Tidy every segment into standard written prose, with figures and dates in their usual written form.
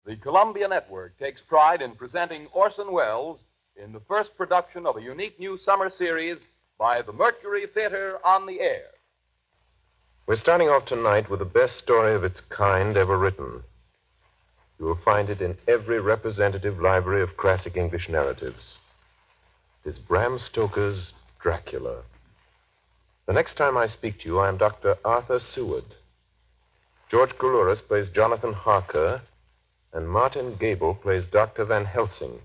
The Columbia Network takes pride in presenting Orson Welles in the first production of a unique new summer series by the Mercury Theater on the Air. We're starting off tonight with the best story of its kind ever written. You will find it in every representative library of classic English narratives. It is Bram Stokers' Dracula. The next time I speak to you, I am Dr. Arthur Seward. George Coulouris plays Jonathan Harker, and Martin Gable plays Dr. Van Helsing.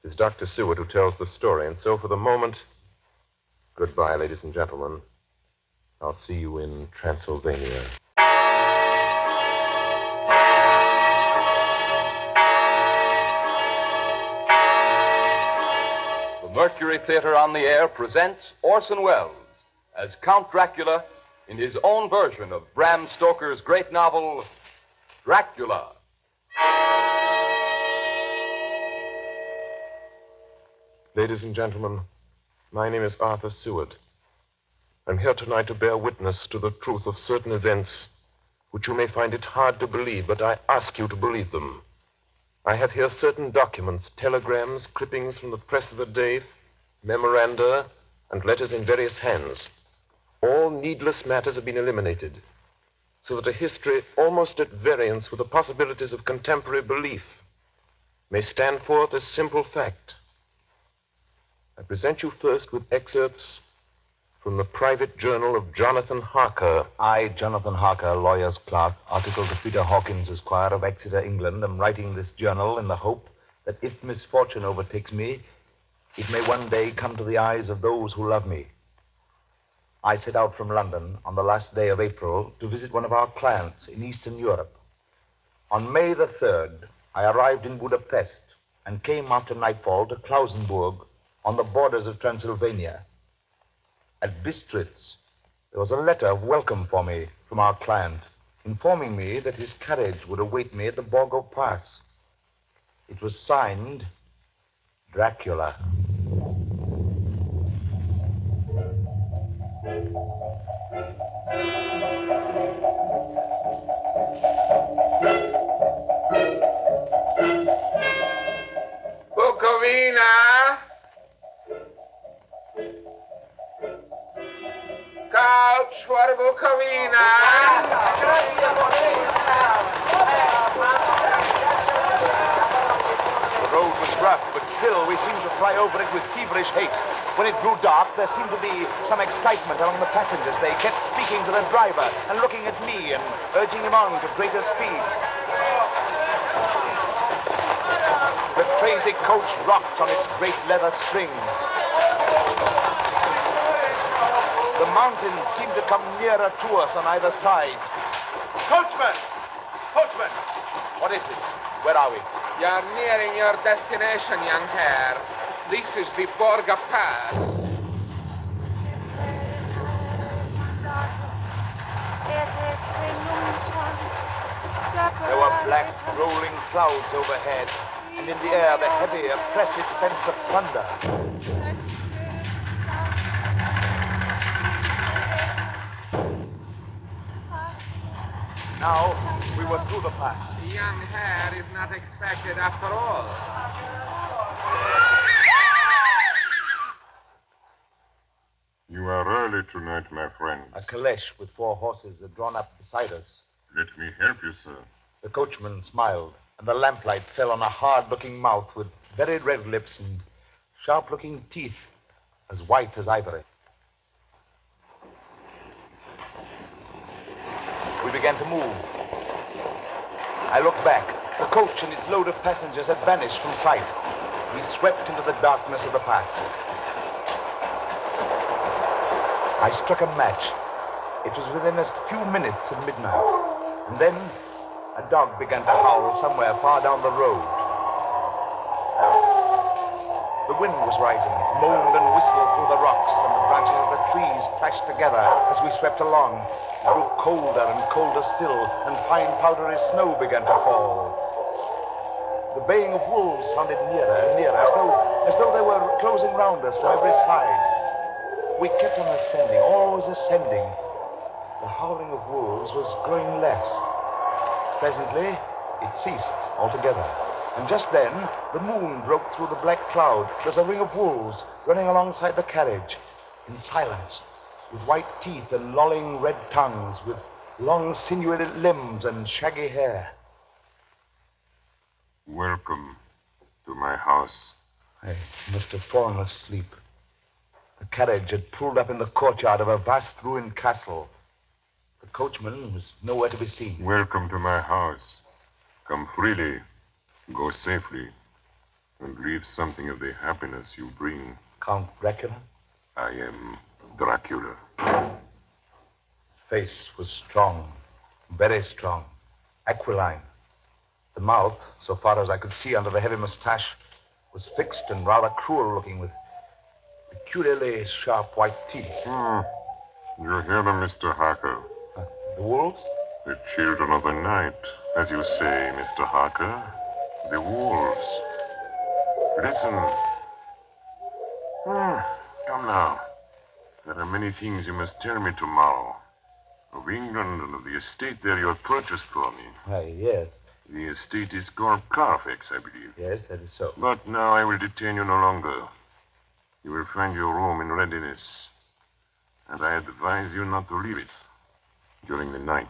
It is Dr. Seward who tells the story, and so for the moment, goodbye, ladies and gentlemen. I'll see you in Transylvania. The Mercury Theater on the Air presents Orson Welles as Count Dracula in his own version of Bram Stokers' great novel, Dracula. Ladies and gentlemen, my name is Arthur Seward. I'm here tonight to bear witness to the truth of certain events which you may find it hard to believe, but I ask you to believe them. I have here certain documents, telegrams, clippings from the press of the day, memoranda, and letters in various hands. All needless matters have been eliminated, so that a history almost at variance with the possibilities of contemporary belief may stand forth as simple fact. I present you first with excerpts from the private journal of Jonathan Harker. I, Jonathan Harker, lawyer's clerk, article to Peter Hawkins, Esquire of Exeter, England, am writing this journal in the hope that if misfortune overtakes me, it may one day come to the eyes of those who love me. I set out from London on the last day of April to visit one of our clients in Eastern Europe. On May the 3rd, I arrived in Budapest and came after nightfall to Klausenburg on the borders of Transylvania. At Bistritz, there was a letter of welcome for me from our client, informing me that his carriage would await me at the Borgo Pass. It was signed Dracula. Bukovina! Couch for Bukovina! The road was rough, but still we seemed to fly over it with feverish haste. When it grew dark, there seemed to be some excitement among the passengers. They kept speaking to the driver and looking at me and urging him on to greater speed. The crazy coach rocked on its great leather springs. The mountains seemed to come nearer to us on either side. Coachman! Coachman! What is this? Where are we? You're nearing your destination, young hare. This is the Borgo Pass. There were black, rolling clouds overhead, and in the air the heavy, oppressive sense of thunder. Now, we were through the pass. The young hare is not expected after all. You are early tonight, my friends. A caleche with 4 horses had drawn up beside us. Let me help you, sir. The coachman smiled, and the lamplight fell on a hard-looking mouth with very red lips and sharp-looking teeth as white as ivory. We began to move. I looked back. The coach and its load of passengers had vanished from sight. We swept into the darkness of the pass. I struck a match. It was within a few minutes of midnight. And then a dog began to howl somewhere far down the road. The wind was rising. It moaned and whistled through the rocks, and the branches of the trees clashed together as we swept along. It grew colder and colder still, and fine powdery snow began to fall. The baying of wolves sounded nearer and nearer, as though they were closing round us from every side. We kept on ascending, always ascending. The howling of wolves was growing less. Presently, It ceased altogether. And just then, the moon broke through the black cloud. There's a ring of wolves running alongside the carriage, in silence, with white teeth and lolling red tongues, with long sinewy limbs and shaggy hair. Welcome to my house. I must have fallen asleep. The carriage had pulled up in the courtyard of a vast ruined castle. The coachman was nowhere to be seen. Welcome to my house. Come freely, go safely, and leave something of the happiness you bring. Count Dracula? I am Dracula. His face was strong, very strong, aquiline. The mouth, so far as I could see under the heavy mustache, was fixed and rather cruel looking, with peculiarly sharp white teeth. You hear them, Mr. Harker. The wolves? The children of the night, as you say, Mr. Harker. The wolves. Listen. Come now. There are many things you must tell me tomorrow. Of England and of the estate there you have purchased for me. Why, yes. The estate is called Carfax, I believe. Yes, that is so. But now I will detain you no longer. You will find your room in readiness. And I advise you not to leave it during the night.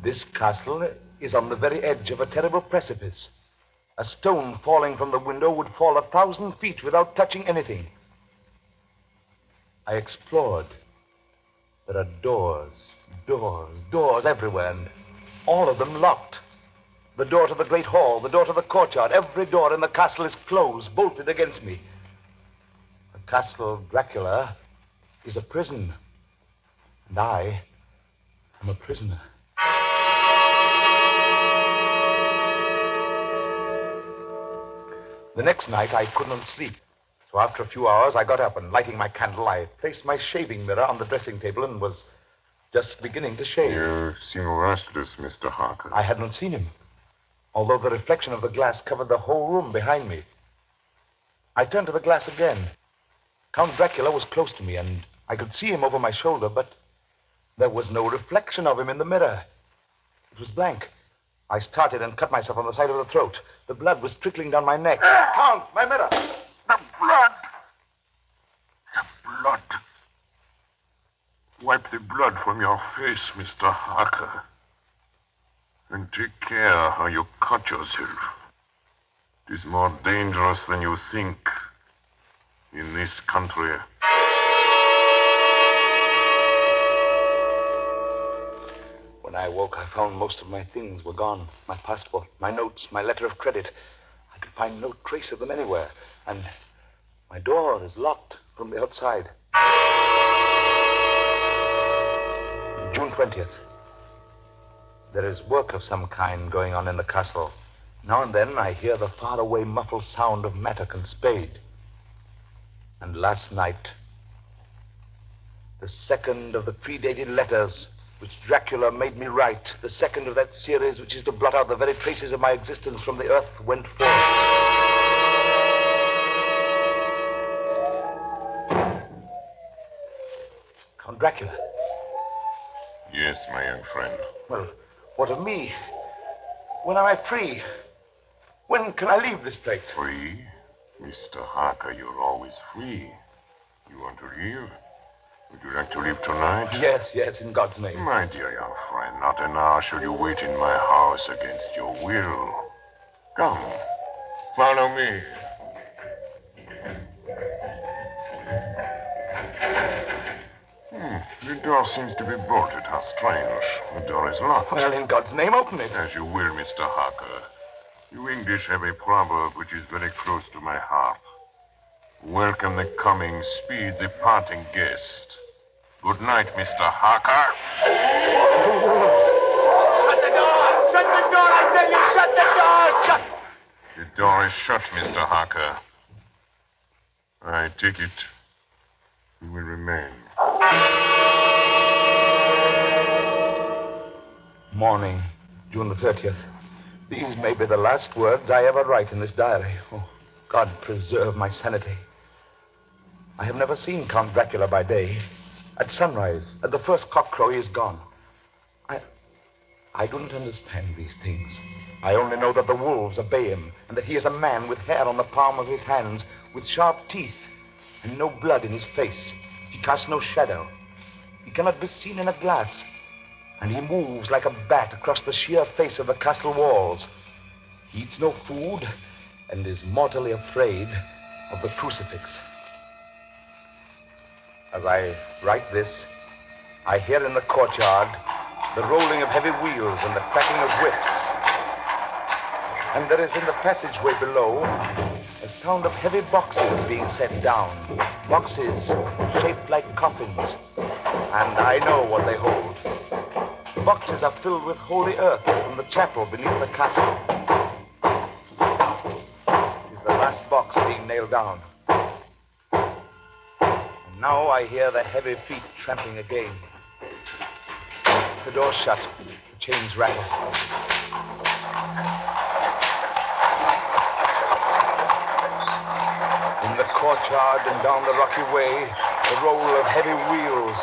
This castle is on the very edge of a terrible precipice. A stone falling from the window would fall 1,000 feet without touching anything. I explored. There are doors everywhere, and all of them locked. The door to the great hall, the door to the courtyard, every door in the castle is closed, bolted against me. The castle of Dracula is a prison, and I am a prisoner. The next night, I couldn't sleep. So after a few hours, I got up and, lighting my candle, I placed my shaving mirror on the dressing table and was just beginning to shave. You seem restless, Mr. Harker. I had not seen him, although the reflection of the glass covered the whole room behind me. I turned to the glass again. Count Dracula was close to me, and I could see him over my shoulder, but there was no reflection of him in the mirror. It was blank. I started and cut myself on the side of the throat. The blood was trickling down my neck. Count, my mirror! The blood! The blood! Wipe the blood from your face, Mr. Harker. And take care how you cut yourself. It is more dangerous than you think in this country. When I awoke, I found most of my things were gone. My passport, my notes, my letter of credit. I could find no trace of them anywhere. And my door is locked from the outside. June 20th. There is work of some kind going on in the castle. Now and then I hear the faraway muffled sound of mattock and spade. And last night, the second of the predated letters which Dracula made me write, the second of that series which is to blot out the very traces of my existence from the earth, went forth. Count Dracula. Yes, my young friend. Well, what of me? When am I free? When can I leave this place? Free? Mr. Harker, you're always free. You want to leave? Would you like to leave tonight? Yes, in God's name. My dear young friend, not an hour shall you wait in my house against your will. Come, follow me. The door seems to be bolted. How strange. The door is locked. Well, in God's name, open it. As you will, Mr. Harker. You English have a proverb which is very close to my heart. Welcome the coming, speed the parting guest. Good night, Mr. Harker. Shut the door! Shut the door! I tell you, shut the door! Shut! The door is shut, Mr. Harker. I take it you will remain. Morning, June the 30th. These may be the last words I ever write in this diary. Oh, God preserve my sanity. I have never seen Count Dracula by day. At sunrise, at the first cockcrow, he is gone. I don't understand these things. I only know that the wolves obey him, and that he is a man with hair on the palm of his hands, with sharp teeth, and no blood in his face. He casts no shadow. He cannot be seen in a glass, and he moves like a bat across the sheer face of the castle walls. He eats no food, and is mortally afraid of the crucifix. As I write this, I hear in the courtyard the rolling of heavy wheels and the cracking of whips. And there is in the passageway below a sound of heavy boxes being set down. Boxes shaped like coffins. And I know what they hold. The boxes are filled with holy earth from the chapel beneath the castle. It is the last box being nailed down. And now I hear the heavy feet tramping again. The door's shut. The chains rattle. In the courtyard and down the rocky way, the roll of heavy wheels,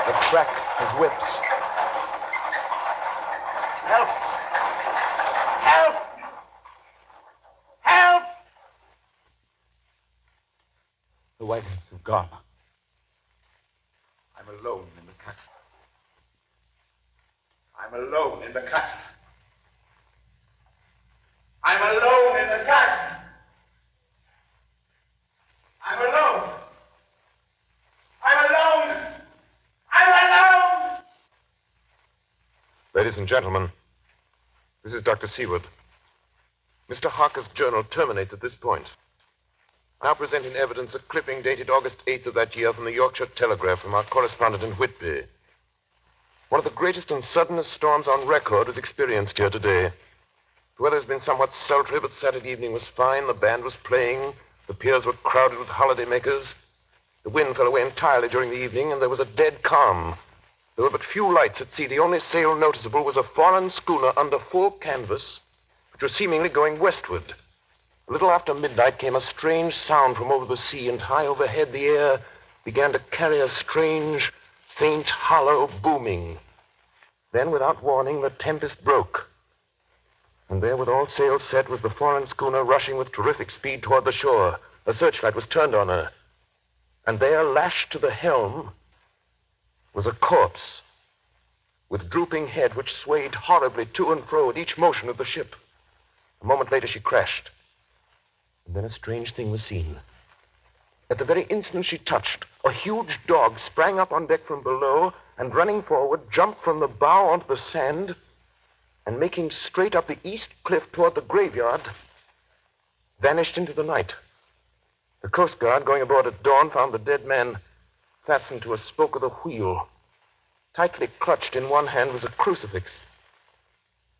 the crack of whips. Help! Help! Help! The wagons have gone. I'm alone in the castle. I'm alone in the castle. I'm alone in the castle. I'm alone. I'm alone. I'm alone. Ladies and gentlemen, this is Dr. Seward. Mr. Harker's journal terminates at this point. I now present in evidence a clipping dated August 8th of that year from the Yorkshire Telegraph from our correspondent in Whitby. One of the greatest and suddenest storms on record was experienced here today. The weather has been somewhat sultry, but Saturday evening was fine. The band was playing. The piers were crowded with holidaymakers. The wind fell away entirely during the evening, and there was a dead calm. There were but few lights at sea. The only sail noticeable was a foreign schooner under full canvas, which was seemingly going westward. A little after midnight came a strange sound from over the sea, and high overhead the air began to carry a strange, faint, hollow booming. Then, without warning, the tempest broke. And there, with all sails set, was the foreign schooner rushing with terrific speed toward the shore. A searchlight was turned on her. And there, lashed to the helm, was a corpse with drooping head which swayed horribly to and fro at each motion of the ship. A moment later, she crashed. And then a strange thing was seen. At the very instant she touched, a huge dog sprang up on deck from below and, running forward, jumped from the bow onto the sand and, making straight up the east cliff toward the graveyard, vanished into the night. The Coast Guard, going aboard at dawn, found the dead man fastened to a spoke of the wheel. Tightly clutched in one hand was a crucifix.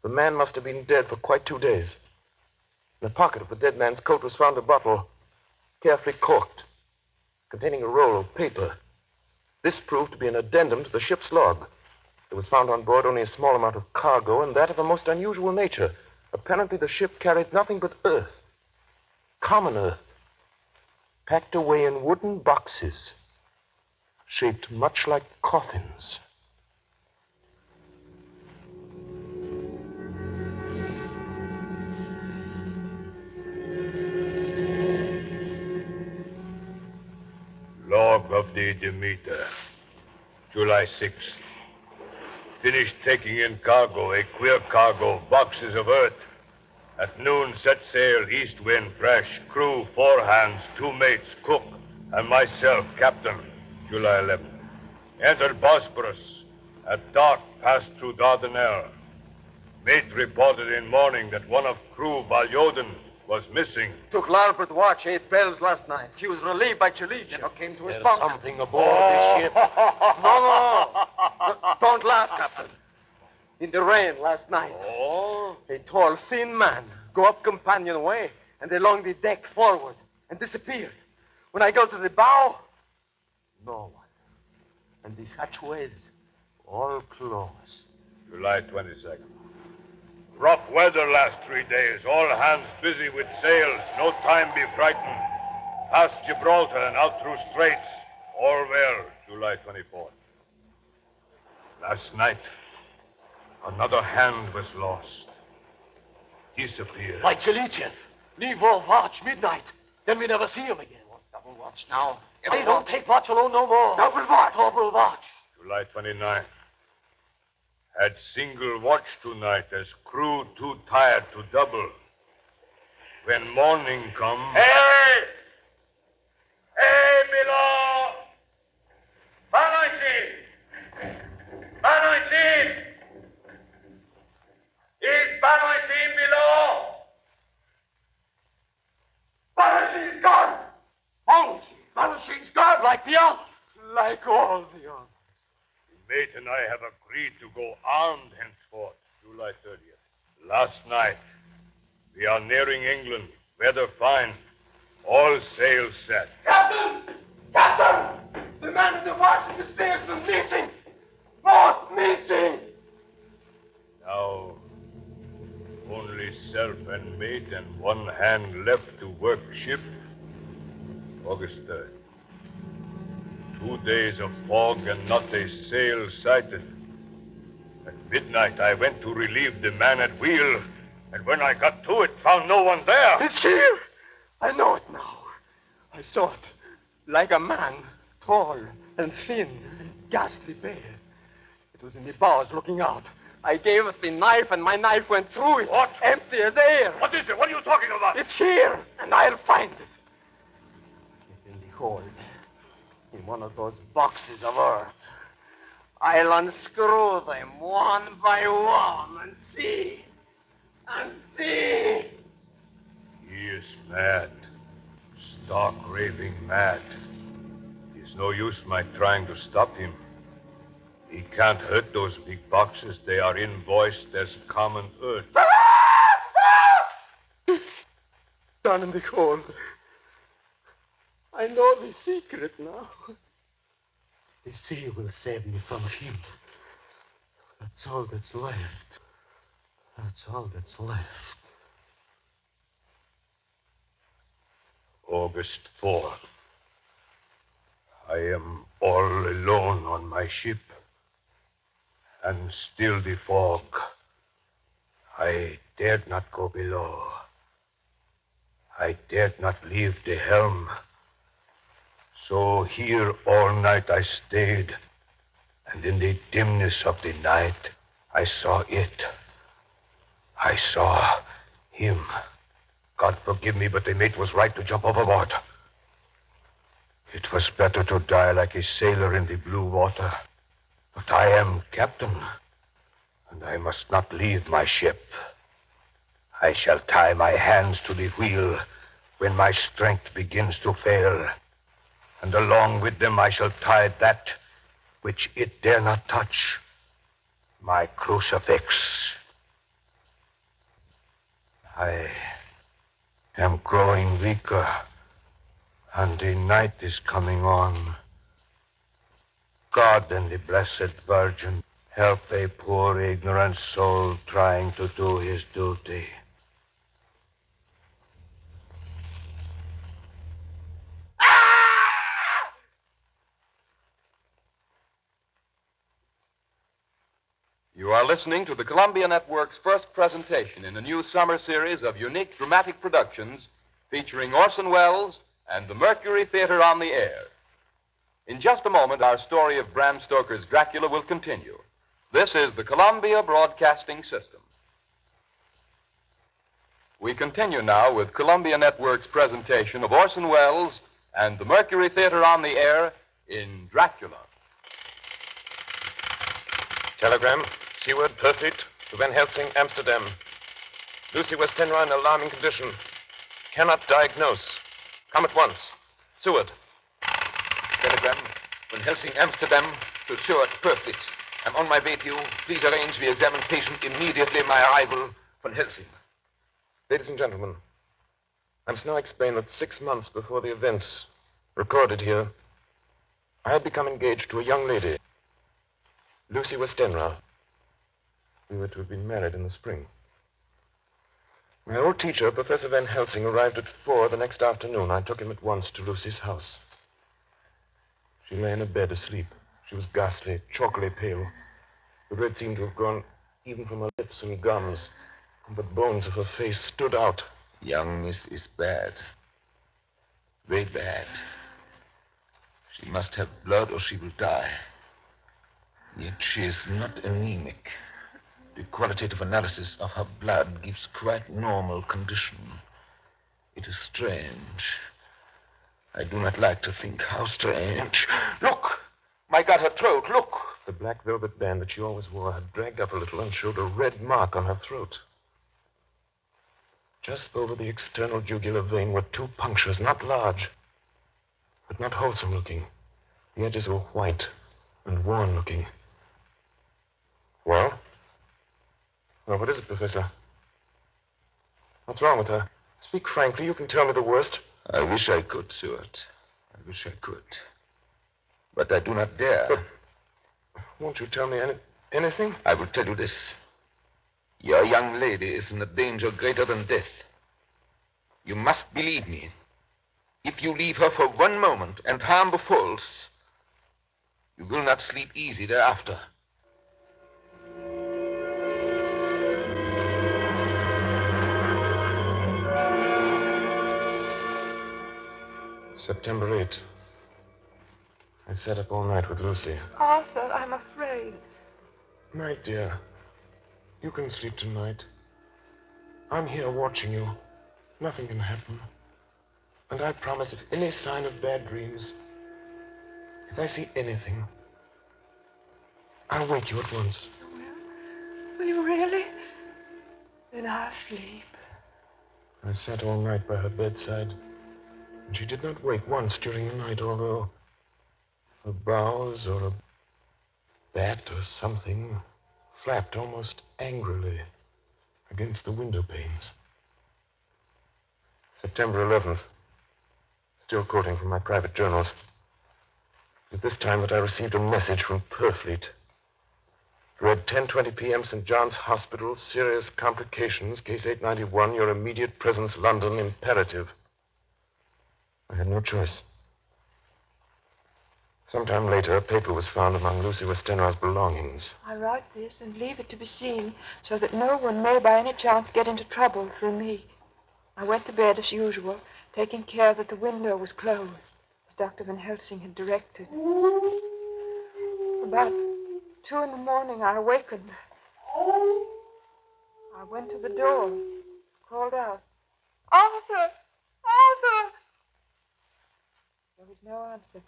The man must have been dead for quite 2 days. In the pocket of the dead man's coat was found a bottle, carefully corked, containing a roll of paper. This proved to be an addendum to the ship's log. There was found on board only a small amount of cargo, and that of a most unusual nature. Apparently the ship carried nothing but earth, common earth, packed away in wooden boxes, shaped much like coffins. Log of the Demeter, July 6th. Finished taking in cargo, a queer cargo of boxes of earth. At noon, set sail, east wind, fresh. Crew, 4 hands, 2 mates, cook, and myself, captain, July 11th. Entered Bosporus. At dark, passed through Dardanelles. Mate reported in morning that one of crew, Balyoden, was missing. Took larboard watch, 8 bells last night. He was relieved by Chalich. Never came to his bunk. Something aboard this ship. No. Don't laugh, Captain. In the rain last night. Oh? A tall, thin man go up companionway and along the deck forward and disappeared. When I go to the bow, no one. And the hatchways all closed. July 22nd. Rough weather last 3 days. All hands busy with sails. No time be frightened. Past Gibraltar and out through Straits. All well, July 24th. Last night, another hand was lost. Disappeared. Like Chilichev. Leave off watch midnight. Then we never see him again. Double watch now. I don't take watch alone no more. Double watch. Double watch. July 29th. Had single watch tonight as crew too tired to double. When morning come... Hey! Hey, Milo! Banoisin! Banoisin! Is Banoisin Milo? Banashing's gone. Banashing's gone like the others. Like all the others. The mate and I have agreed to go armed henceforth, July 30th. Last night, we are nearing England. Weather fine. All sails set. Captain! Captain! The man in the watch in the stairs was missing. Both missing. Now, only self and mate and one hand left to work ship. August 3rd. 2 days of fog and not a sail sighted. At midnight, I went to relieve the man at wheel, and when I got to it, found no one there. It's here. I know it now. I saw it. Like a man, tall and thin and ghastly pale. It was in the bows looking out. I gave it the knife, and my knife went through it. What? Empty as air. What is it? What are you talking about? It's here, and I'll find it. It's in the hold. In one of those boxes of earth. I'll unscrew them one by one and see. And see. He is mad. Stark raving mad. It's no use my trying to stop him. He can't hurt those big boxes. They are invoiced as common earth. Down in the hold. I know the secret now. The sea will save me from him. That's all that's left. That's all that's left. August 4th. I am all alone on my ship. And still the fog. I dared not go below. I dared not leave the helm. So here all night I stayed, and in the dimness of the night, I saw it. I saw him. God forgive me, but the mate was right to jump overboard. It was better to die like a sailor in the blue water. But I am captain, and I must not leave my ship. I shall tie my hands to the wheel when my strength begins to fail. And along with them I shall tie that which it dare not touch, my crucifix. I am growing weaker, and the night is coming on. God and the Blessed Virgin help a poor ignorant soul trying to do his duty. You are listening to the Columbia Network's first presentation in a new summer series of unique dramatic productions featuring Orson Welles and the Mercury Theater on the Air. In just a moment, our story of Bram Stokers' Dracula will continue. This is the Columbia Broadcasting System. We continue now with Columbia Network's presentation of Orson Welles and the Mercury Theater on the Air in Dracula. Telegram, Seward, perfect, to Van Helsing, Amsterdam. Lucy Westenra in alarming condition. Cannot diagnose. Come at once. Seward. Telegram. Van Helsing, Amsterdam, to Stuart, Perfect. I'm on my way to you. Please arrange we examine patient immediately my arrival. Van Helsing. Ladies and gentlemen, I must now explain that 6 months before the events recorded here, I had become engaged to a young lady, Lucy Westenra. We were to have been married in the spring. My old teacher, Professor Van Helsing, arrived at 4 the next afternoon. I took him at once to Lucy's house. She lay in a bed asleep. She was ghastly, chalkily pale. The red seemed to have gone even from her lips and gums, and the bones of her face stood out. Young miss is bad. Very bad. She must have blood or she will die. Yet she is not anemic. The qualitative analysis of her blood gives quite normal condition. It is strange. I do not like to think how strange. Look! My God, her throat, look! The black velvet band that she always wore had dragged up a little and showed a red mark on her throat. Just over the external jugular vein were 2 punctures, not large, but not wholesome looking. The edges were white and worn looking. Well? Well, what is it, Professor? What's wrong with her? Speak frankly. You can tell me the worst. I wish I could, Stuart. I wish I could. But I do not dare. But won't you tell me anything? I will tell you this. Your young lady is in a danger greater than death. You must believe me. If you leave her for 1 moment and harm befalls, you will not sleep easy thereafter. September 8th. I sat up all night with Lucy. Arthur, I'm afraid. Night, dear. You can sleep tonight. I'm here watching you. Nothing can happen. And I promise if any sign of bad dreams, if I see anything, I'll wake you at once. Will you really? Then I'll sleep. I sat all night by her bedside, and she did not wake once during the night, although a boughs or a bat or something flapped almost angrily against the window panes. September 11th. Still quoting from my private journals. At this time that I received a message from Purfleet. Read 10:20 p.m. St. John's Hospital, serious complications, case 891, your immediate presence, London, imperative. I had no choice. Sometime later, a paper was found among Lucy Westenra's belongings. I write this and leave it to be seen so that no one may by any chance get into trouble through me. I went to bed as usual, taking care that the window was closed, as Dr. Van Helsing had directed. About 2 in the morning, I awakened. I went to the door, called out, "Arthur! Arthur!" There was no answer.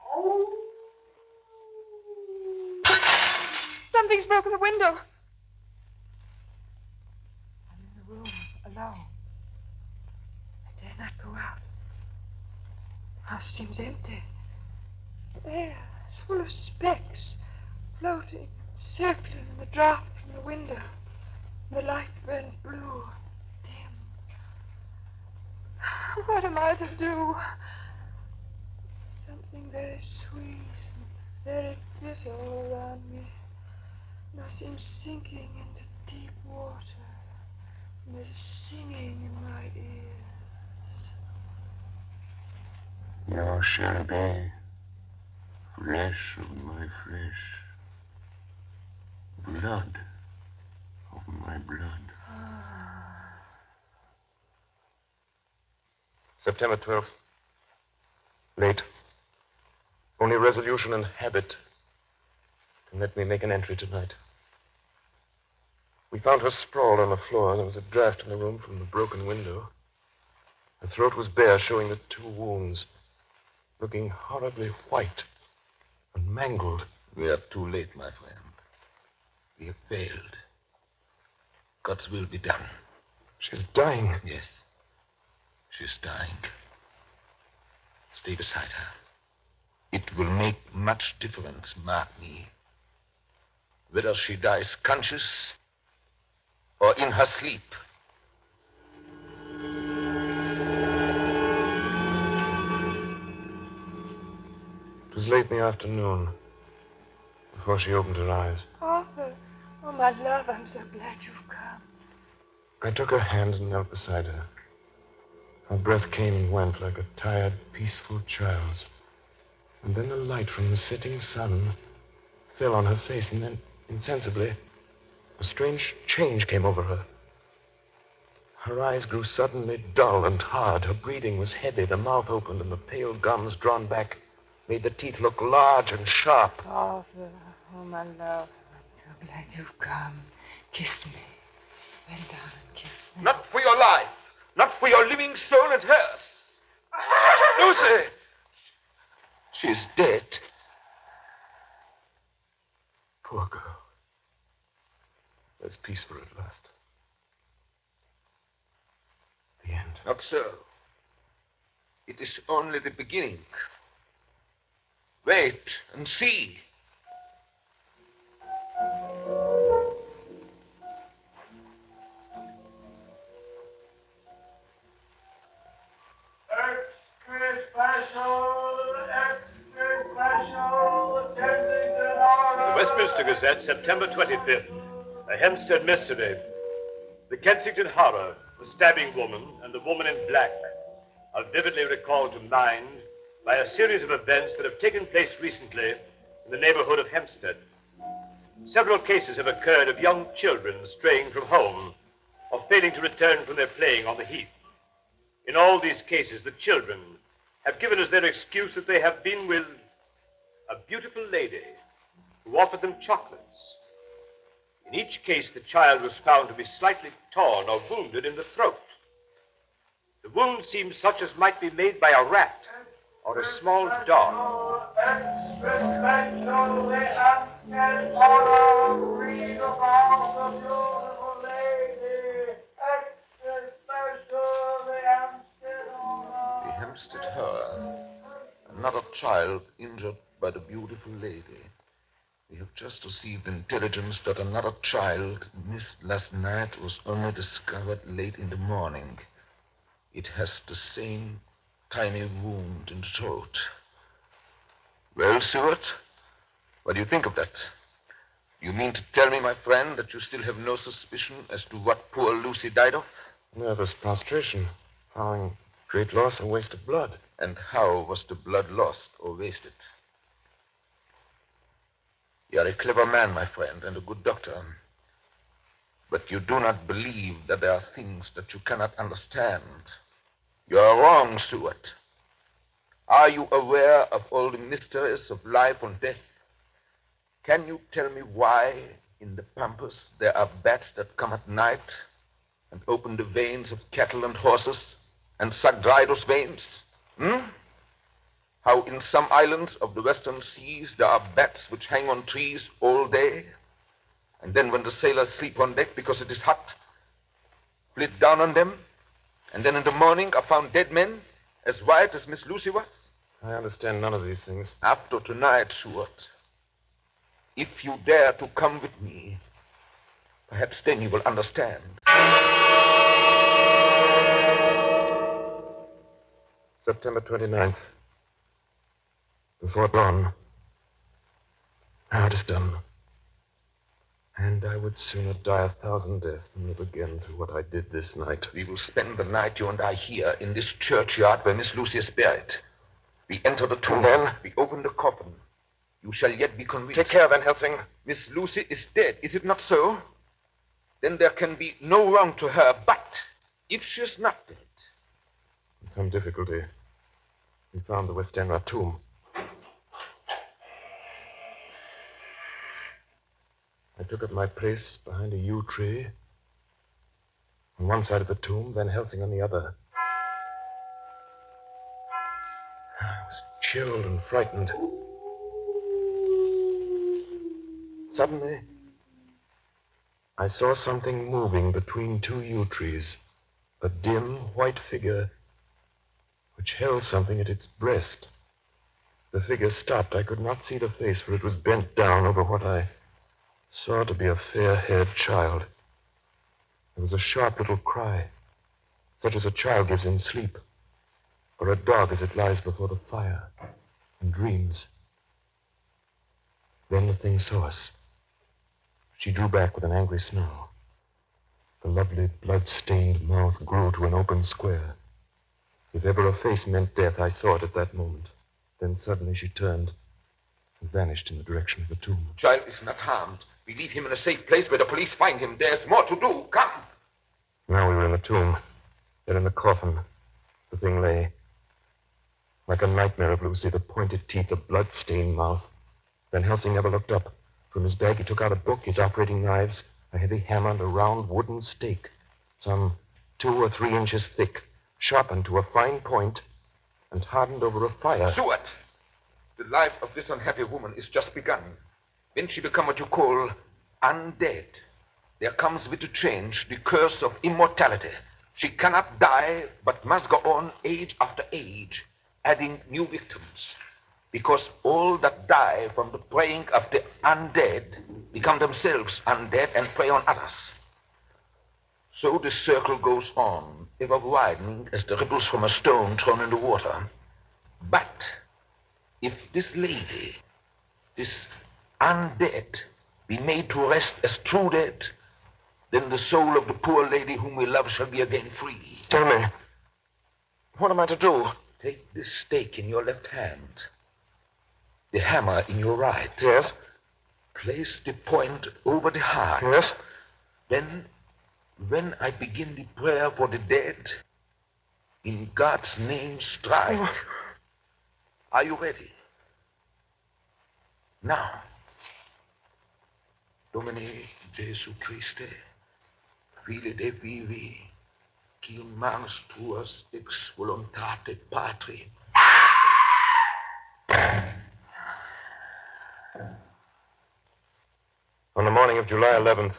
Something's broken the window. I'm in the room, alone. I dare not go out. The house seems empty. The air is full of specks, floating, circling in the draught from the window. The light burns blue, dim. What am I to do? Something very sweet and very bitter all around me. And I seem sinking into deep water. And there's a singing in my ears. You shall be flesh of my flesh, blood of my blood. September 12th. Late. Only resolution and habit can let me make an entry tonight. We found her sprawled on the floor. There was a draft in the room from the broken window. Her throat was bare, showing the 2 wounds, looking horribly white and mangled. We are too late, my friend. We have failed. God's will be done. She's dying. Yes. She's dying. Stay beside her. It will make much difference, mark me. Whether she dies conscious or in her sleep. It was late in the afternoon before she opened her eyes. Arthur, oh, my love, I'm so glad you've come. I took her hand and knelt beside her. Her breath came and went like a tired, peaceful child's. And then the light from the setting sun fell on her face, and then, insensibly, a strange change came over her. Her eyes grew suddenly dull and hard. Her breathing was heavy. The mouth opened, and the pale gums, drawn back, made the teeth look large and sharp. Arthur, oh, my love, I'm so glad you've come. Kiss me. Bend down and kiss me. Not for your life. Not for your living soul and hers. Lucy! She's dead. Poor girl. There's peace for her at last. The end. Not so. It is only the beginning. Wait and see. The Westminster Gazette, September 25th. A Hempstead mystery. The Kensington Horror, the stabbing woman, and the woman in black are vividly recalled to mind by a series of events that have taken place recently in the neighborhood of Hempstead. Several cases have occurred of young children straying from home or failing to return from their playing on the heath. In all these cases, the children have given as their excuse that they have been with a beautiful lady who offered them chocolates. In each case, the child was found to be slightly torn or wounded in the throat. The wound seemed such as might be made by a rat or a small dog. The Hempstead Horror. Another child injured by the beautiful lady. We have just received intelligence that another child missed last night was only discovered late in the morning. It has the same tiny wound in the throat. Well, Stuart, what do you think of that? You mean to tell me, my friend, that you still have no suspicion as to what poor Lucy died of? Nervous prostration, following great loss and waste of blood. And how was the blood lost or wasted? You are a clever man, my friend, and a good doctor. But you do not believe that there are things that you cannot understand. You are wrong, Stuart. Are you aware of all the mysteries of life and death? Can you tell me why in the pampas there are bats that come at night and open the veins of cattle and horses and suck dry those veins? How in some islands of the western seas there are bats which hang on trees all day, and then when the sailors sleep on deck because it is hot, flit down on them, and then in the morning are found dead men as white as Miss Lucy was? I understand none of these things. After tonight, Stuart, if you dare to come with me, perhaps then you will understand. September 29th. Before dawn. Now it is done. And I would sooner die 1,000 deaths than live again through what I did this night. We will spend the night, you and I, here in this churchyard where Miss Lucy is buried. We enter the tomb. And then? We open the coffin. You shall yet be convinced. Take care, Van Helsing. Miss Lucy is dead, is it not so? Then there can be no wrong to her. But if she is not dead... With some difficulty, we found the Westenra tomb. I took up my place behind a yew tree. On one side of the tomb, Van Helsing on the other. I was chilled and frightened. Suddenly, I saw something moving between two yew trees. A dim, white figure which held something at its breast. The figure stopped. I could not see the face, for it was bent down over what I saw to be a fair-haired child. There was a sharp little cry, such as a child gives in sleep, or a dog as it lies before the fire and dreams. Then the thing saw us. She drew back with an angry snarl. The lovely blood-stained mouth grew to an open square. If ever a face meant death, I saw it at that moment. Then suddenly she turned and vanished in the direction of the tomb. Child is not harmed. We leave him in a safe place where the police find him. There's more to do. Come. Now we were in the tomb. Then in the coffin. The thing lay. Like a nightmare of Lucy, the pointed teeth, the blood-stained mouth. Van Helsing never looked up. From his bag, he took out a book, his operating knives, a heavy hammer, and a round wooden stake, some 2 or 3 inches thick, sharpened to a fine point, and hardened over a fire. Stuart, the life of this unhappy woman is just begun. When she become what you call undead, there comes with the change the curse of immortality. She cannot die, but must go on age after age, adding new victims. Because all that die from the preying of the undead become themselves undead and prey on others. So the circle goes on, ever widening as the ripples from a stone thrown in the water. But if this lady, this undead, be made to rest as true dead, then the soul of the poor lady whom we love shall be again free. Tell me, what am I to do? Take this stake in your left hand, the hammer in your right. Yes? Place the point over the heart. Yes? Then, when I begin the prayer for the dead, in God's name strike. Oh. Are you ready? Now, Domine Jesu Christe, Fili de vivi, qui manus tuas ex voluntate Patri. On the morning of July 11th,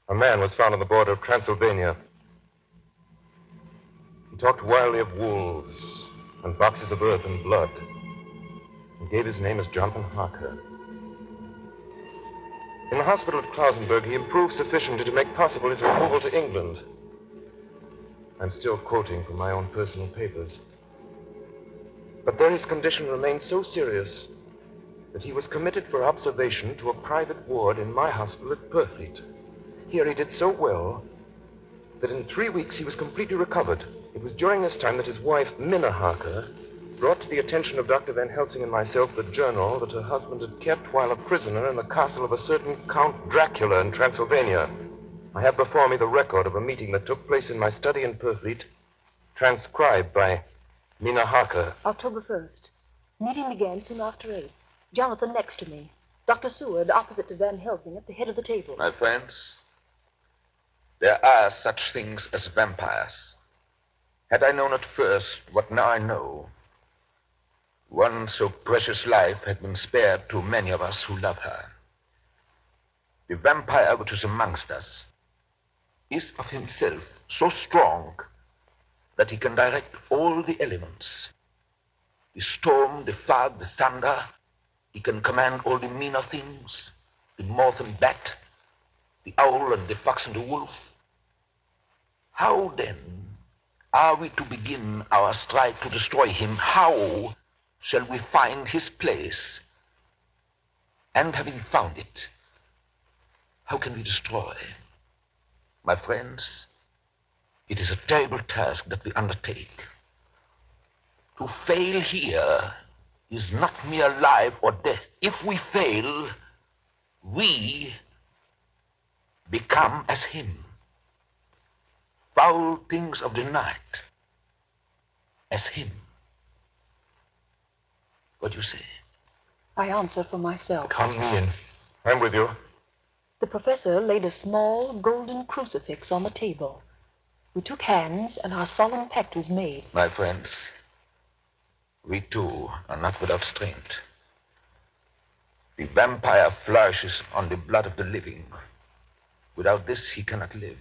a man was found on the border of Transylvania. He talked wildly of wolves and boxes of earth and blood, and gave his name as Jonathan Harker. In the hospital at Klausenberg, he improved sufficiently to make possible his removal to England. I'm still quoting from my own personal papers. But there his condition remained so serious that he was committed for observation to a private ward in my hospital at Purfleet. Here he did so well that in 3 weeks he was completely recovered. It was during this time that his wife, Minna Harker, brought to the attention of Dr. Van Helsing and myself the journal that her husband had kept while a prisoner in the castle of a certain Count Dracula in Transylvania. I have before me the record of a meeting that took place in my study in Purfleet, transcribed by Minna Harker. October 1st. Meeting began soon after 8. Jonathan next to me. Dr. Seward opposite to Van Helsing at the head of the table. My friends, there are such things as vampires. Had I known at first what now I know, one so precious life had been spared to many of us who love her. The vampire which is amongst us is of himself so strong that he can direct all the elements. The storm, the fog, the thunder. He can command all the meaner things, the moth and bat, the owl and the fox and the wolf. How then are we to begin our strike to destroy him? How shall we find his place? And having found it, how can we destroy? My friends, it is a terrible task that we undertake. To fail here is not mere life or death. If we fail, we become as him. Foul things of the night, as him. What do you say? I answer for myself. Count me in. I'm with you. The professor laid a small golden crucifix on the table. We took hands, and our solemn pact was made. My friends, we too are not without strength. The vampire flourishes on the blood of the living. Without this, he cannot live.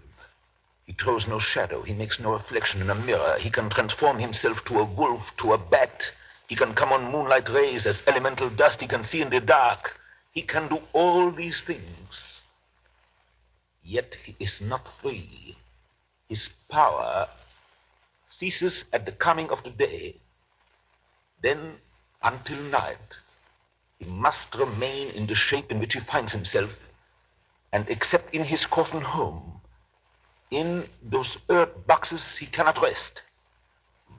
He throws no shadow. He makes no reflection in a mirror. He can transform himself to a wolf, to a bat. He can come on moonlight rays as elemental dust. He can see in the dark. He can do all these things. Yet he is not free. His power ceases at the coming of the day. Then, until night, he must remain in the shape in which he finds himself, and except in his coffin home, In those earth boxes he cannot rest.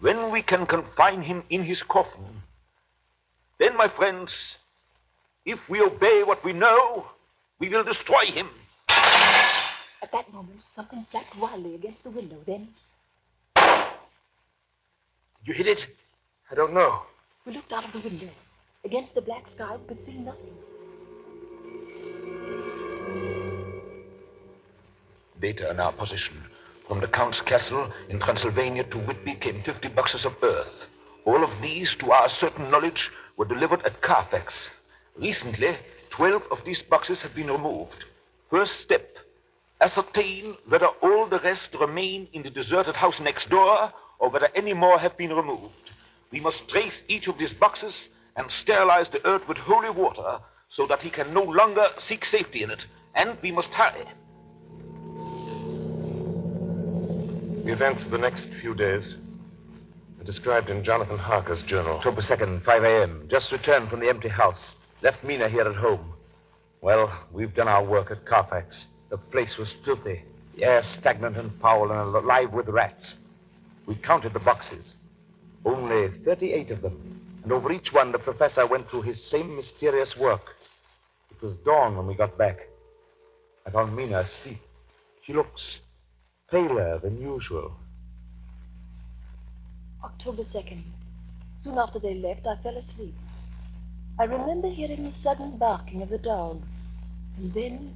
When we can confine him in his coffin, then, my friends, if we obey what we know, we will destroy him. At that moment, something flapped wildly against the window. Then Did you hit it? I don't know. we looked out of the window. Against the black sky, we could see nothing. Data in our position. From the Count's castle in Transylvania to Whitby came 50 boxes of earth. All of these, to our certain knowledge, were delivered at Carfax. Recently, 12 of these boxes have been removed. First step, ascertain whether all the rest remain in the deserted house next door or whether any more have been removed. We must trace each of these boxes and sterilize the earth with holy water so that he can no longer seek safety in it. And we must hurry. The events of the next few days are described in Jonathan Harker's journal. October 2nd, 5 a.m. Just returned from the empty house. Left Mina here at home. Well, we've done our work at Carfax. The place was filthy. The air stagnant and foul and alive with rats. We counted the boxes. Only 38 of them. And over each one, the professor went through his same mysterious work. It was dawn when we got back. I found Mina asleep. She looks paler than usual. October 2nd. Soon after they left, I fell asleep. I remember hearing the sudden barking of the dogs, and then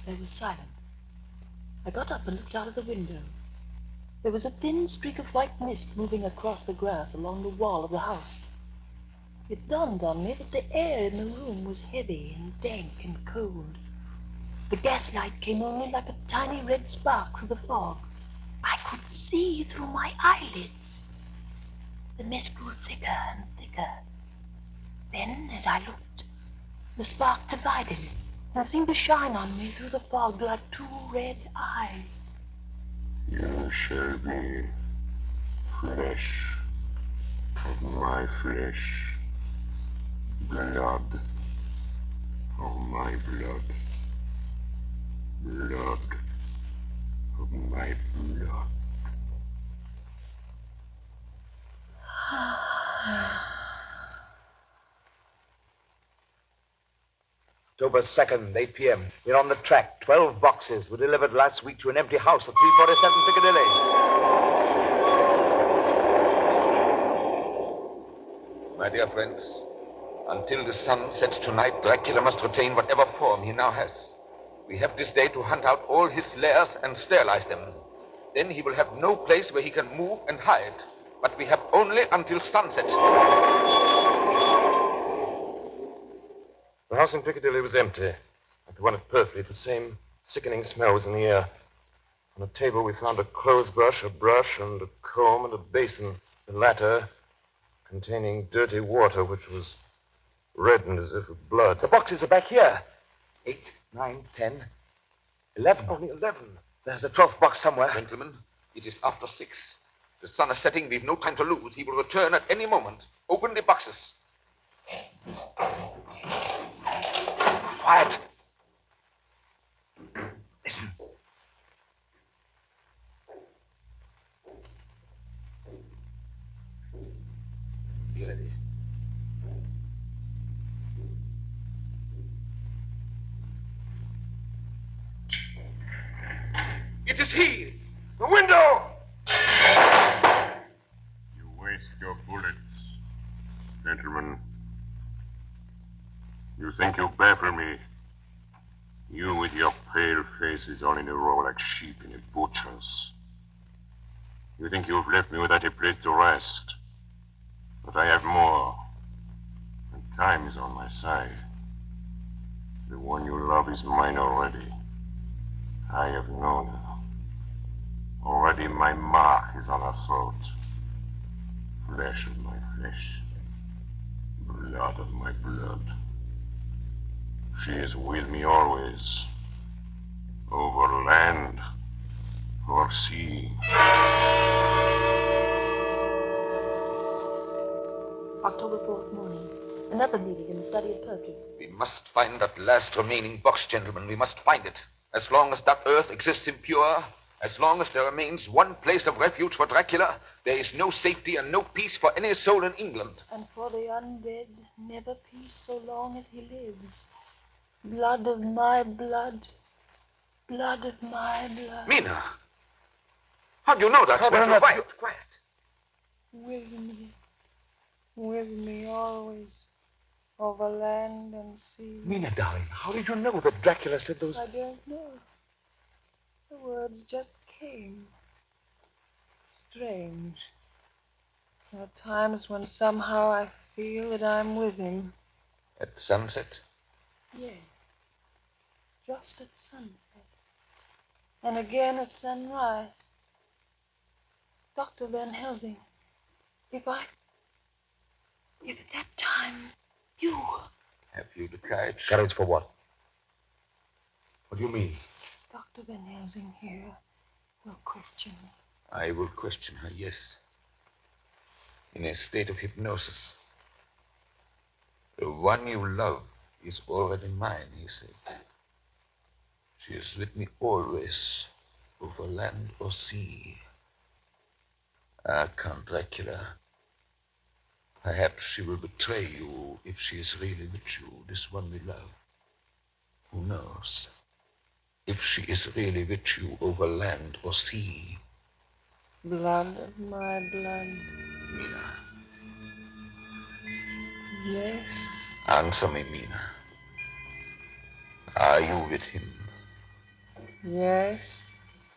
there was silence. I got up and looked out of the window. There was a thin streak of white mist moving across the grass along the wall of the house. It dawned on me that the air in the room was heavy and dank and cold. The gaslight came only like a tiny red spark through the fog. I could see through my eyelids. The mist grew thicker and thicker. Then, as I looked, the spark divided and seemed to shine on me through the fog like two red eyes. You shall be flesh of my flesh, blood of my blood, blood of my blood. October 2nd, 8 p.m. We're on the track. 12 boxes were delivered last week to an empty house at 347 Piccadilly. My dear friends, until the sun sets tonight, Dracula must retain whatever form he now has. We have this day to hunt out all his lairs and sterilize them. Then he will have no place where he can move and hide. But we have only until sunset. The house in Piccadilly was empty. Like the one at Purfleet, the same sickening smell was in the air. On a table, we found a clothes brush, a brush, and a comb, and a basin. The latter containing dirty water, which was reddened as if with blood. The boxes are back here. 8, 9, 10, 11. Only 11. There's a 12th box somewhere. Gentlemen, it is after 6. The sun is setting. We've no time to lose. He will return at any moment. Open the boxes. Quiet. Listen. Be ready. It is he! The window! You waste your bullets, gentlemen. You think you baffle me? You with your pale faces all in a row like sheep in a butcher's. You think you've left me without a place to rest. But I have more. And time is on my side. The one you love is mine already. I have known her. Already my mark is on her throat. Flesh of my flesh. Blood of my blood. She is with me always. Over land or sea. October 4th morning. Another meeting in the study of Perkins. We must find that last remaining box, gentlemen. We must find it. As long as that earth exists impure, As long as there remains one place of refuge for Dracula, there is no safety and no peace for any soul in England. And for the undead, never peace so long as he lives. Blood of my blood. Blood of my blood. Mina! How do you know that? Quiet. With me always, over land and sea. Mina, darling, how did you know that Dracula said those... I don't know. The words just came. Strange. There are times when somehow I feel that I'm with him. At sunset? Yes. Just at sunset. And again at sunrise. Dr. Van Helsing, if at that time you... Have you the courage? Courage for what? What do you mean? Dr. Van Helsing here will question me. I will question her, yes. In a state of hypnosis. The one you love is already mine, he said. She is with me always, over land or sea. Ah, Count Dracula. Perhaps she will betray you if she is really with you, this one we love. Who knows? If she is really with you over land or sea. Blood of my blood. Mina, Yes. answer me, Mina. Are you with him? Yes,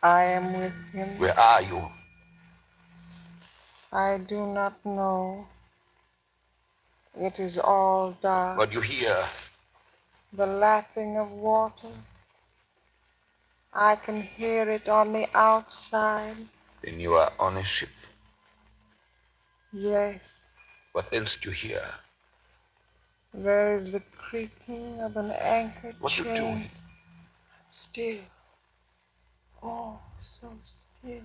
I am with him. Where are you? I do not know. It is all dark. What do you hear? The lapping of water. I can hear it on the outside. Then you are on a ship. Yes, What else do you hear? there is the creaking of an anchor What are you chain. doing? Still. Oh, so still.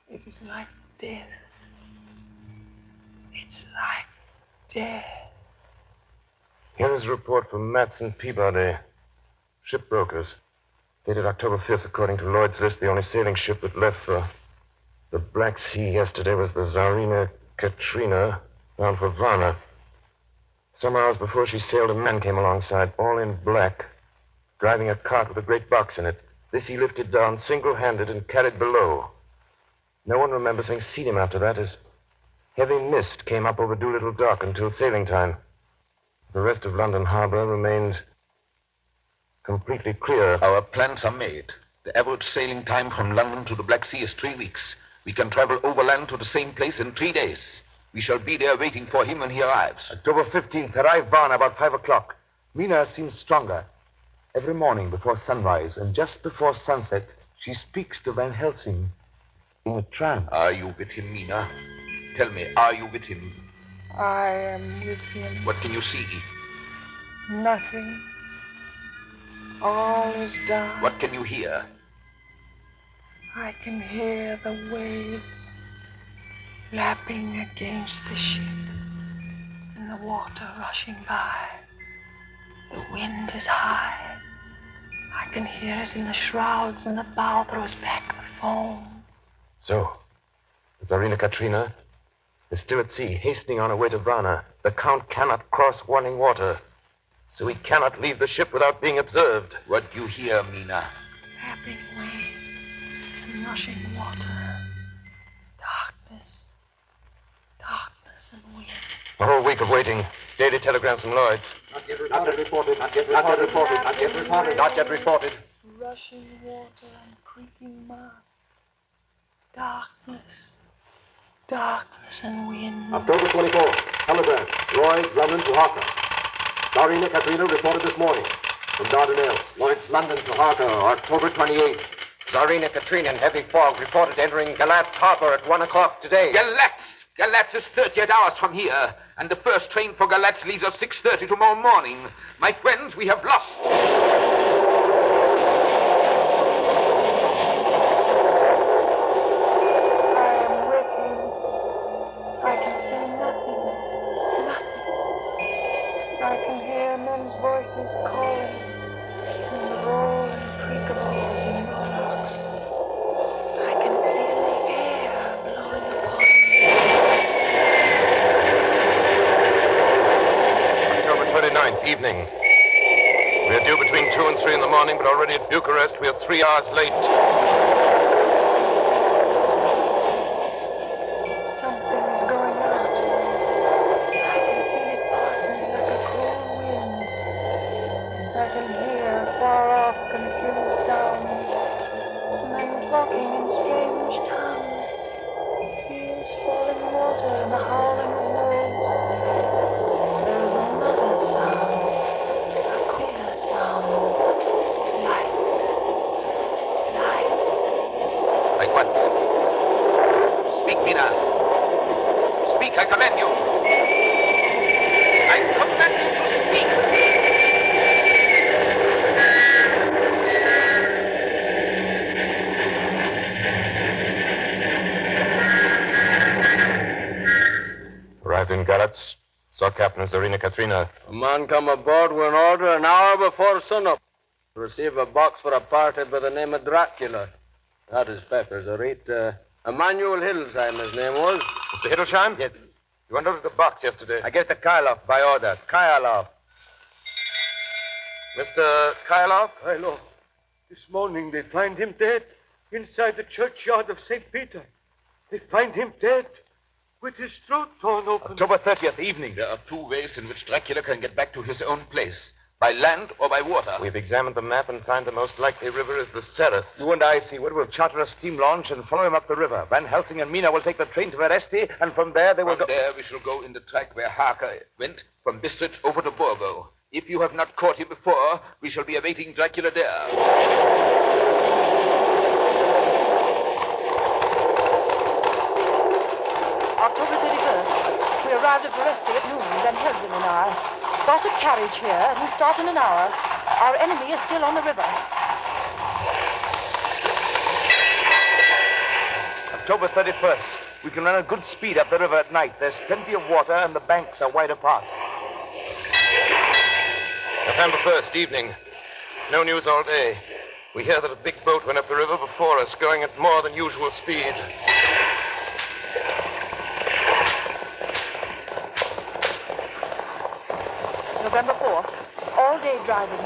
It is like death. It's like death. Here is a report from Matson Peabody, shipbrokers. Dated October 5th, according to Lloyd's list, the only sailing ship that left for the Black Sea yesterday was the Tsarina Katrina, bound for Varna. Some hours before she sailed, a man came alongside, all in black, driving a cart with a great box in it. This he lifted down single-handed and carried below. No one remembers having seen him after that, as heavy mist came up over Doolittle Dock until sailing time. The rest of London Harbor remained completely clear. Our plans are made. The average sailing time from London to the Black Sea is 3 weeks. We can travel overland to the same place in 3 days. We shall be there waiting for him when he arrives. October 15th, arrive Varna about 5 o'clock. Mina seems stronger. Every morning before sunrise and just before sunset, she speaks to Van Helsing in a trance. Are you with him, Mina? Tell me, are you with him? I am with him. What can you see? Nothing. All is dark. What can you hear? I can hear the waves lapping against the ship and the water rushing by. The wind is high. I can hear it in the shrouds, and the bow throws back the foam. So, the Tsarina Katrina is still at sea, hastening on her way to Varna. The Count cannot cross running water, so he cannot leave the ship without being observed. What do you hear, Mina? Lapping waves and rushing water. Darkness. Darkness and wind. A whole week of waiting. Daily telegrams from Lloyd's. Not yet reported. Not yet reported. Rushing water and creaking mast. Darkness. Darkness and wind. October 24th. Telegram. Lloyd's, London to Harker. Tsarina Katrina reported this morning from Dardanelles. Lloyd's, London to Harker, October 28th. Tsarina Katrina in heavy fog reported entering Galatz Harbor at 1 o'clock today. Galatz! Galatz is 38 hours from here, and the first train for Galatz leaves at 6:30 tomorrow morning. My friends, we have lost. I am with him. I can say nothing. Nothing. I can hear men's voices calling and the roll and creak of oars in the water. evening. We are due between 2 and 3 in the morning, but already at Bucharest we are 3 hours late. Something's going on. I can feel it pass me like a cold wind. I can hear far-off confused sounds. Men talking in strange tongues. Hears falling water and the howling of wolves. There's another sound. A queer sound. Light. Light. Like what? Speak, Mina. Speak, I command you. I command you to speak. Arrived in Galatz. Saw Captain Zarina Katrina. A man come aboard with an order an hour before sunup. To receive a box for a party by the name of Dracula. That is Pepper's, a rate. Emmanuel Hildesheim, his name was. Mr. Hiddlesheim? Yes. You unloaded the box yesterday. I gave it to Kyloff by order. Kyloff. Mr. Kyloff? I know. This morning they find him dead inside the churchyard of St. Peter. They find him dead with his throat torn open. October 30th evening. There are 2 ways in which Dracula can get back to his own place. By land or by water. We've examined the map and find the most likely river is the Sereth. You and I, Seward, will charter a steam launch and follow him up the river. Van Helsing and Mina will take the train to Veresti, and from there they will From go... there we shall go in the track where Harker went, from Bistritz over to Borgo. If you have not caught him before, we shall be awaiting Dracula there. October 31st. We arrived at Veresti at noon, Van Helsing and I. Got a carriage here, and we start in an hour. Our enemy is still on the river. October 31st. We can run at good speed up the river at night. There's plenty of water, and the banks are wide apart. November 1st, evening. No news all day. We hear that a big boat went up the river before us, going at more than usual speed. November 4th. All day driving.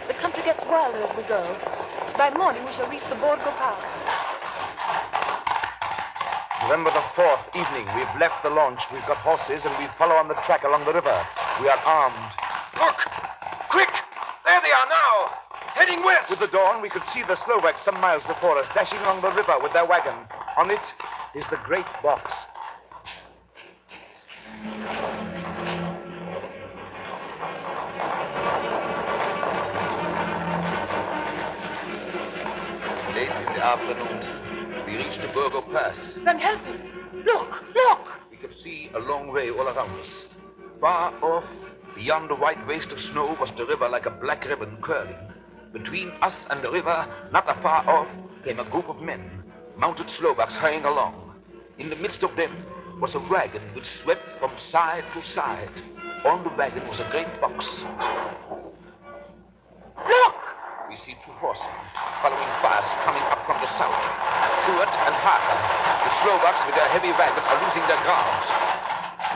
The country gets wilder as we go. By morning, we shall reach the Borgo Pass. November the 4th, evening. We've left the launch. We've got horses, and we follow on the track along the river. We are armed. Look! Quick! There they are now! Heading west! With the dawn, we could see the Slovaks some miles before us, dashing along the river with their wagon. On it is the great box. Late in the afternoon, we reached the Borgo Pass. Van Helsing! Look! Look! We could see a long way all around us. Far off, beyond the white waste of snow, was the river like a black ribbon curling. Between us and the river, not afar off, came a group of men, mounted Slovaks hurrying along. In the midst of them was a wagon which swept from side to side. On the wagon was a great box. Look! We see 2 horsemen following fast, coming up from the south. Stewart and Harker. The Slovaks with their heavy wagon are losing their ground.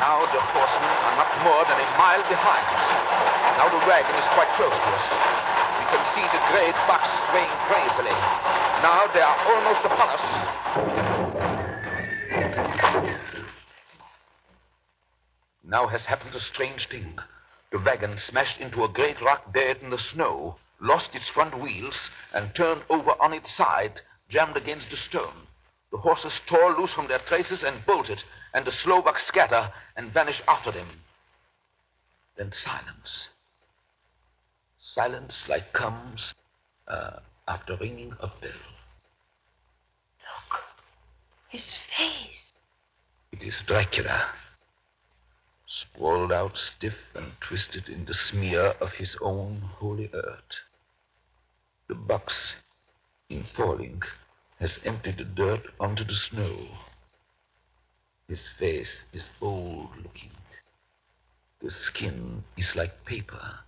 Now the horsemen are not more than a mile behind. Now the wagon is quite close to us. We can see the great box swaying crazily. Now they are almost upon us. Now has happened a strange thing. The wagon smashed into a great rock bed in the snow, lost its front wheels, and turned over on its side, jammed against a stone. The horses tore loose from their traces and bolted, and the Slovaks scatter and vanish after them. Then silence. Silence like comes after ringing a bell. Look. His face. It is Dracula, sprawled out stiff and twisted in the smear of his own holy earth. The box, in falling, has emptied the dirt onto the snow. His face is old-looking. The skin is like paper.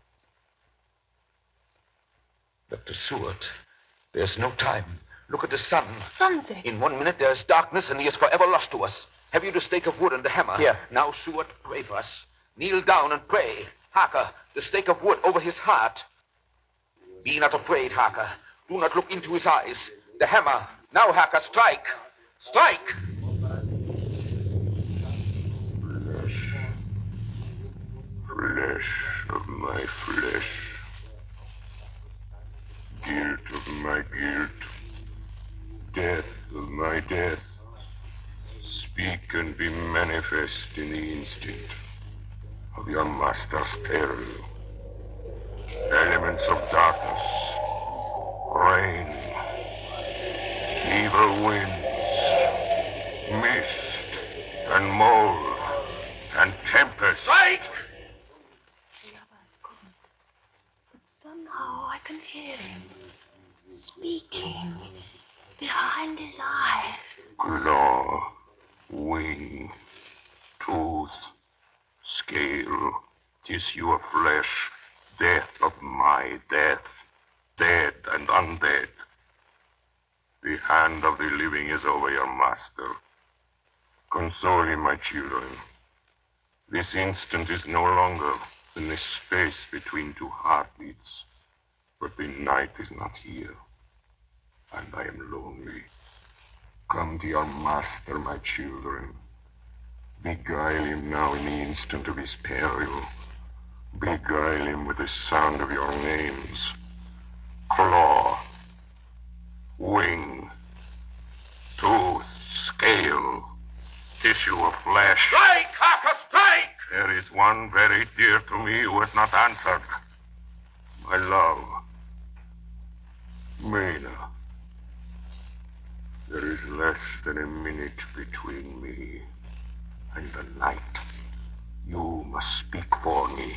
Dr. Seward, there's no time. Look at the sun. Sunset. In 1 minute there is darkness, and he is forever lost to us. Have you the stake of wood and the hammer? Here. Now, Seward, pray for us. Kneel down and pray. Harker, the stake of wood over his heart. Be not afraid, Harker. Do not look into his eyes. The hammer. Now, Harker, strike. Strike! Flesh of my flesh. Guilt of my guilt. Death of my death. Speak and be manifest in the instant of your master's peril. Elements of darkness, rain, evil winds, mist, and mold, and tempest. Strike! The others couldn't. But somehow I can hear him speaking behind his eyes. Claw, wing, tooth, scale, tissue of flesh, death of my death, dead and undead. The hand of the living is over your master. Console him, my children. This instant is no longer than the space between two heartbeats, but the night is not here, and I am lonely. Come to your master, my children. Beguile him now in the instant of his peril. Beguile him with the sound of your names. Claw, wing, tooth, scale, tissue of flesh. Strike, Harker, strike! There is one very dear to me who has not answered. My love, Mina. There is less than a minute between me and the night. You must speak for me.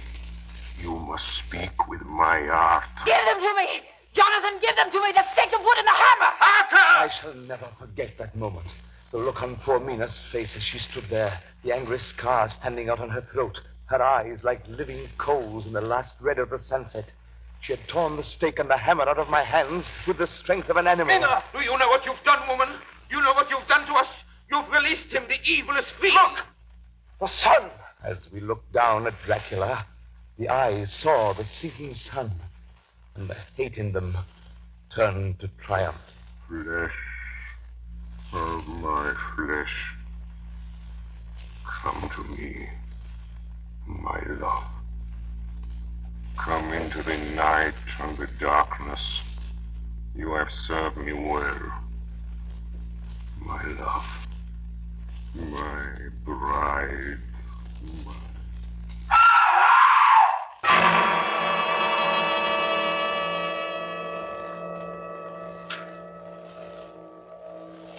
You must speak with my heart. Give them to me! Jonathan, give them to me! The stake of wood and the hammer! I shall never forget that moment. The look on poor Mina's face as she stood there, the angry scar standing out on her throat, her eyes like living coals in the last red of the sunset. She had torn the stake and the hammer out of my hands with the strength of an animal. Mina, do you know what you've done, woman? You know what you've done to us? You've released him, the evilest fiend. Look! The sun! As we looked down at Dracula, the eyes saw the sinking sun, and the hate in them turned to triumph. Flesh of my flesh. Come to me, my love. Come into the night and the darkness. You have served me well, my love, my bride.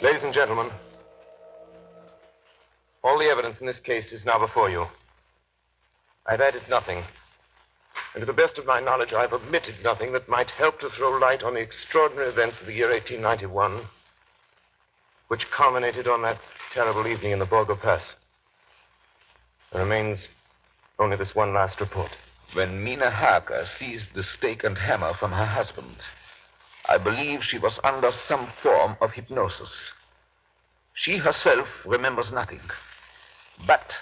Ladies and gentlemen, all the evidence in this case is now before you. I've added nothing. And to the best of my knowledge, I've omitted nothing that might help to throw light on the extraordinary events of the year 1891, which culminated on that terrible evening in the Borgo Pass. There remains only this one last report. When Mina Harker seized the stake and hammer from her husband, I believe she was under some form of hypnosis. She herself remembers nothing. But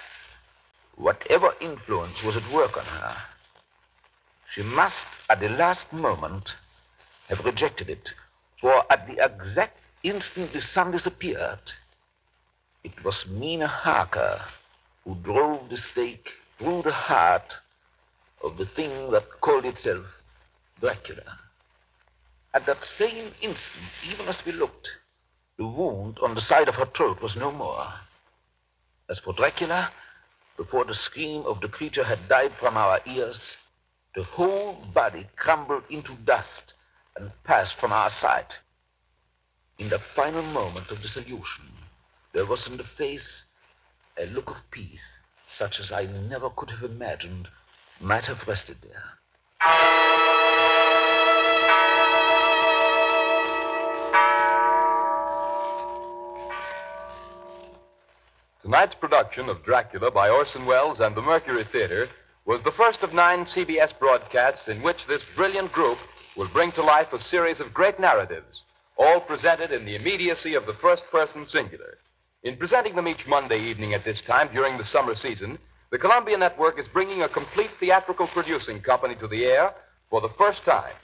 whatever influence was at work on her, she must, at the last moment, have rejected it. For at the exact instant the sun disappeared, it was Mina Harker who drove the stake through the heart of the thing that called itself Dracula. At that same instant, even as we looked, the wound on the side of her throat was no more. As for Dracula, before the scream of the creature had died from our ears, the whole body crumbled into dust and passed from our sight. In the final moment of dissolution, there was in the face a look of peace, such as I never could have imagined might have rested there. Tonight's production of Dracula by Orson Welles and the Mercury Theater was the first of 9 CBS broadcasts in which this brilliant group will bring to life a series of great narratives, all presented in the immediacy of the first person singular. In presenting them each Monday evening at this time during the summer season, the Columbia Network is bringing a complete theatrical producing company to the air for the first time.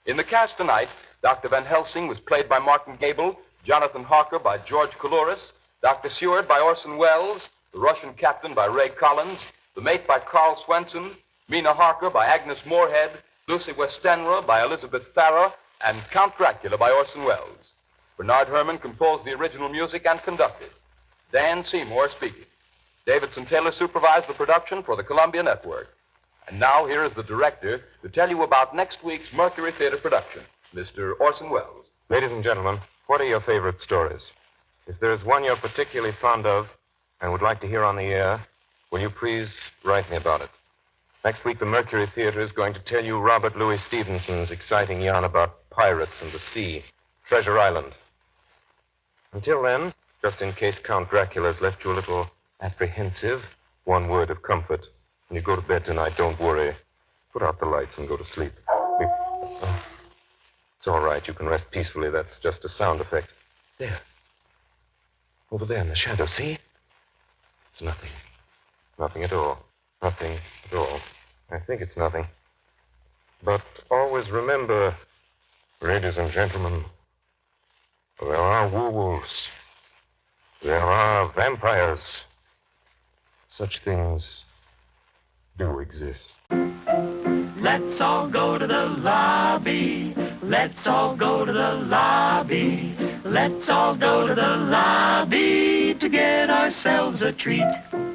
In the cast tonight, Dr. Van Helsing was played by Martin Gable, Jonathan Harker by George Coulouris, Dr. Seward by Orson Welles, the Russian captain by Ray Collins, the mate by Carl Swenson, Mina Harker by Agnes Moorehead, Lucy Westenra by Elizabeth Farrer, and Count Dracula by Orson Welles. Bernard Herrmann composed the original music and conducted. Dan Seymour speaking. Davidson Taylor supervised the production for the Columbia Network. And now here is the director to tell you about next week's Mercury Theater production, Mr. Orson Welles. Ladies and gentlemen, what are your favorite stories? If there is one you're particularly fond of and would like to hear on the air, will you please write me about it? Next week, the Mercury Theater is going to tell you Robert Louis Stevenson's exciting yarn about pirates and the sea, Treasure Island. Until then, just in case Count Dracula has left you a little apprehensive, one word of comfort. When you go to bed tonight, don't worry. Put out the lights and go to sleep. It's all right. You can rest peacefully. That's just a sound effect. There. Over there in the shadow, see? It's nothing. Nothing at all. Nothing at all. I think it's nothing. But always remember, ladies and gentlemen, there are werewolves. There are vampires. Such things do exist. Let's all go to the lobby. Let's all go to the lobby. Let's all go to the lobby to get ourselves a treat.